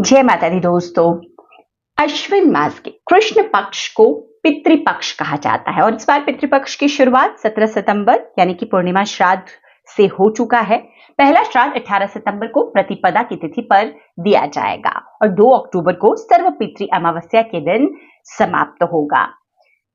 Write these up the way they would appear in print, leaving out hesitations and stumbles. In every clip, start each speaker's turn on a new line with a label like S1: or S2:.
S1: जय माता दी दोस्तों। अश्विन मास के कृष्ण पक्ष को पितृपक्ष कहा जाता है और इस बार पितृपक्ष की शुरुआत 17 सितंबर यानी कि पूर्णिमा श्राद्ध से हो चुका है। पहला श्राद्ध 18 सितंबर को प्रतिपदा की तिथि पर दिया जाएगा और 2 अक्टूबर को सर्वपितृ अमावस्या के दिन समाप्त होगा।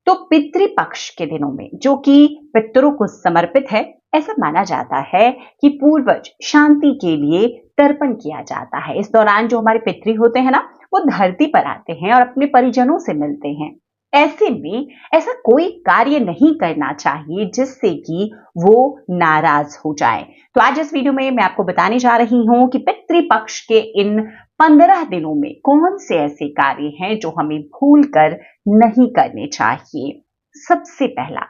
S1: तो पितृपक्ष के दिनों में, जो कि पितरों को समर्पित है, ऐसा माना जाता है कि पूर्वज शांति के लिए तर्पण किया जाता है। इस दौरान जो हमारे पितृ होते हैं ना, वो धरती पर आते हैं और अपने परिजनों से मिलते हैं। ऐसे में ऐसा कोई कार्य नहीं करना चाहिए जिससे कि वो नाराज हो जाए। तो आज इस वीडियो में मैं आपको बताने जा रही हूं कि पितृपक्ष के इन 15 दिनों में कौन से ऐसे कार्य हैं जो हमें भूलकर नहीं करने चाहिए। सबसे पहला,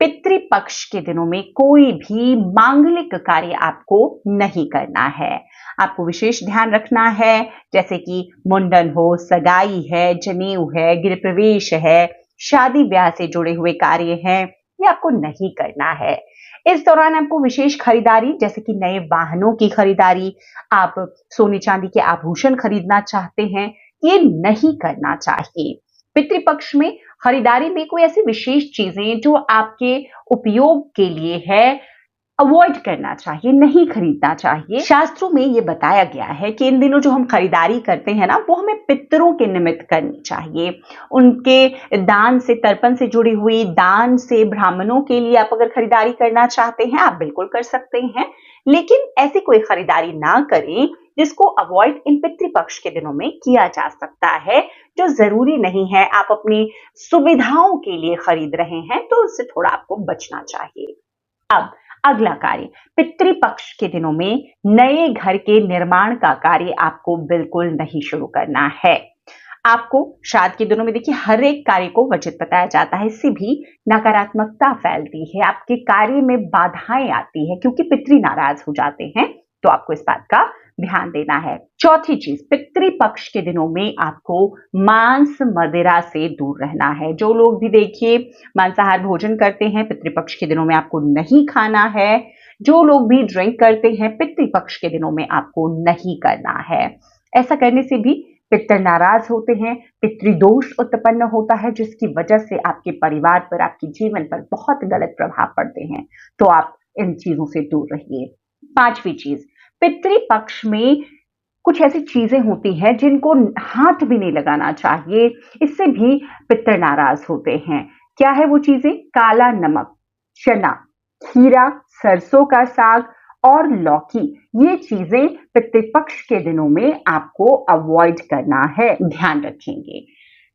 S1: पितृपक्ष के दिनों में कोई भी मांगलिक कार्य आपको नहीं करना है। आपको विशेष ध्यान रखना है, जैसे कि मुंडन हो, सगाई है, जनेऊ है, गृह प्रवेश है, शादी ब्याह से जुड़े हुए कार्य हैं, ये आपको नहीं करना है। इस दौरान आपको विशेष खरीदारी, जैसे कि नए वाहनों की खरीदारी, आप सोने चांदी के आभूषण खरीदना चाहते हैं, ये नहीं करना चाहिए। पितृपक्ष में खरीदारी में कोई ऐसी विशेष चीजें जो आपके उपयोग के लिए है, अवॉइड करना चाहिए, नहीं खरीदना चाहिए। शास्त्रों में ये बताया गया है कि इन दिनों जो हम खरीदारी करते हैं ना, वो हमें पितरों के निमित्त करनी चाहिए। उनके दान से, तर्पण से जुड़ी हुई दान से ब्राह्मणों के लिए आप अगर खरीदारी करना चाहते हैं, आप बिल्कुल कर सकते हैं, लेकिन ऐसी कोई खरीदारी ना करें जिसको अवॉइड इन पितृपक्ष के दिनों में किया जा सकता है, जो जरूरी नहीं है। आप अपनी सुविधाओं के लिए खरीद रहे हैं तो उससे थोड़ा आपको बचना चाहिए। अब अगला कार्य, पितृपक्ष के दिनों में नए घर के निर्माण का कार्य आपको बिल्कुल नहीं शुरू करना है। आपको श्राद्ध के दिनों में देखिए हर एक कार्य को वर्जित बताया जाता है, इससे भी नकारात्मकता फैलती है, आपके कार्य में बाधाएं आती है क्योंकि पितृ नाराज हो जाते हैं। तो आपको इस बात का ध्यान देना है। चौथी चीज, पितृपक्ष के दिनों में आपको मांस मदिरा से दूर रहना है। जो लोग भी देखिए मांसाहार भोजन करते हैं, पितृपक्ष के दिनों में आपको नहीं खाना है। जो लोग भी ड्रिंक करते हैं, पितृपक्ष के दिनों में आपको नहीं करना है। ऐसा करने से भी पितर नाराज होते हैं, पितृदोष उत्पन्न होता है, जिसकी वजह से आपके परिवार पर, आपके जीवन पर बहुत गलत प्रभाव पड़ते हैं। तो आप इन चीजों से दूर रहिए। पांचवी चीज, पितृपक्ष में कुछ ऐसी चीजें होती हैं जिनको हाथ भी नहीं लगाना चाहिए, इससे भी पितर नाराज होते हैं। क्या है वो चीजें? काला नमक, चना, खीरा, सरसों का साग और लौकी, ये चीजें पितृपक्ष के दिनों में आपको अवॉइड करना है, ध्यान रखेंगे।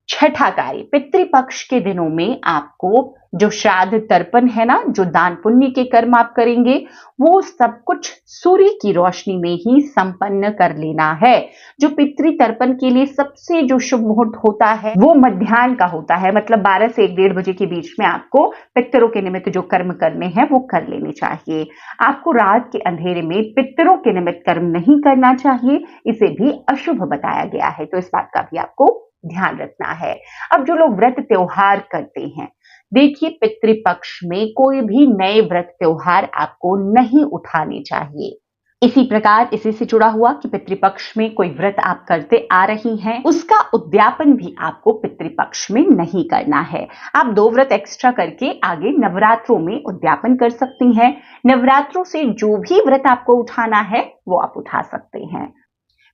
S1: छठा कार्य, पितृपक्ष के दिनों में आपको जो श्राद्ध तर्पण है ना, जो दान पुण्य के कर्म आप करेंगे, वो सब कुछ सूर्य की रोशनी में ही संपन्न कर लेना है। जो पितृ तर्पण के लिए सबसे जो शुभ मुहूर्त होता है वो मध्याह्न का होता है, मतलब 12 से 1-1:30 बजे के बीच में आपको पितरों के निमित्त जो कर्म करने हैं वो कर लेने चाहिए। आपको रात के अंधेरे में पितरों के निमित्त कर्म नहीं करना चाहिए, इसे भी अशुभ बताया गया है, तो इस बात का भी आपको ध्यान रखना है। अब जो लोग व्रत त्योहार करते हैं, देखिए पितृपक्ष में कोई भी नए व्रत त्योहार आपको नहीं उठाने चाहिए। इसी प्रकार इसी से जुड़ा हुआ कि पितृपक्ष में कोई व्रत आप करते आ रही हैं, उसका उद्यापन भी आपको पितृपक्ष में नहीं करना है। आप 2 व्रत एक्स्ट्रा करके आगे नवरात्रों में उद्यापन कर सकती हैं। नवरात्रों से जो भी व्रत आपको उठाना है वो आप उठा सकते हैं।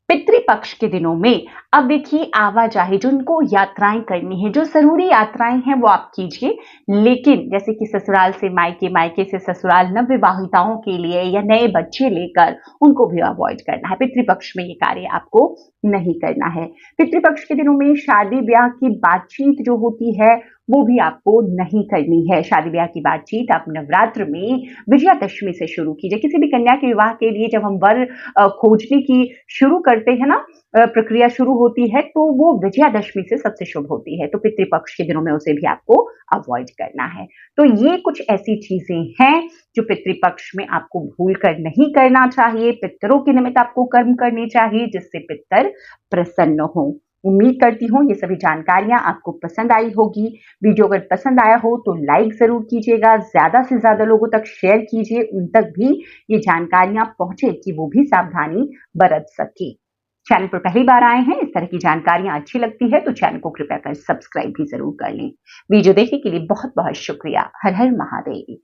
S1: पितृपक्ष के दिनों में अब देखिए आवाजाही, जिनको यात्राएं करनी है, जो जरूरी यात्राएं हैं वो आप कीजिए, लेकिन जैसे कि ससुराल से मायके, मायके से ससुराल, नवविवाहिताओं के लिए या नए बच्चे लेकर, उनको भी अवॉइड करना है। पितृपक्ष में ये कार्य आपको नहीं करना है। पितृपक्ष के दिनों में शादी ब्याह की बातचीत जो होती है वो भी आपको नहीं करनी है। शादी ब्याह की बातचीत आप नवरात्र में विजयादशमी से शुरू कीजिए। किसी भी कन्या के विवाह के लिए जब हम वर खोजने की शुरू करते हैं ना, प्रक्रिया शुरू होती है, तो वो विजयादशमी से सबसे शुभ होती है। तो पितृपक्ष के दिनों में उसे भी आपको अवॉइड करना है। तो ये कुछ ऐसी चीजें हैं जो पितृपक्ष में आपको भूल कर नहीं करना चाहिए। पितरों के निमित्त आपको कर्म करने चाहिए जिससे पितर प्रसन्न हो। उम्मीद करती हूँ ये सभी जानकारियां आपको पसंद आई होगी। वीडियो अगर पसंद आया हो तो लाइक जरूर कीजिएगा, ज्यादा से ज्यादा लोगों तक शेयर कीजिए, उन तक भी ये जानकारियां पहुंचे कि वो भी सावधानी बरत सके। चैनल पर पहली बार आए हैं, इस तरह की जानकारियां अच्छी लगती है तो चैनल को कृपया कर सब्सक्राइब भी जरूर कर लें। वीडियो देखने के लिए बहुत बहुत शुक्रिया। हर हर महादेव।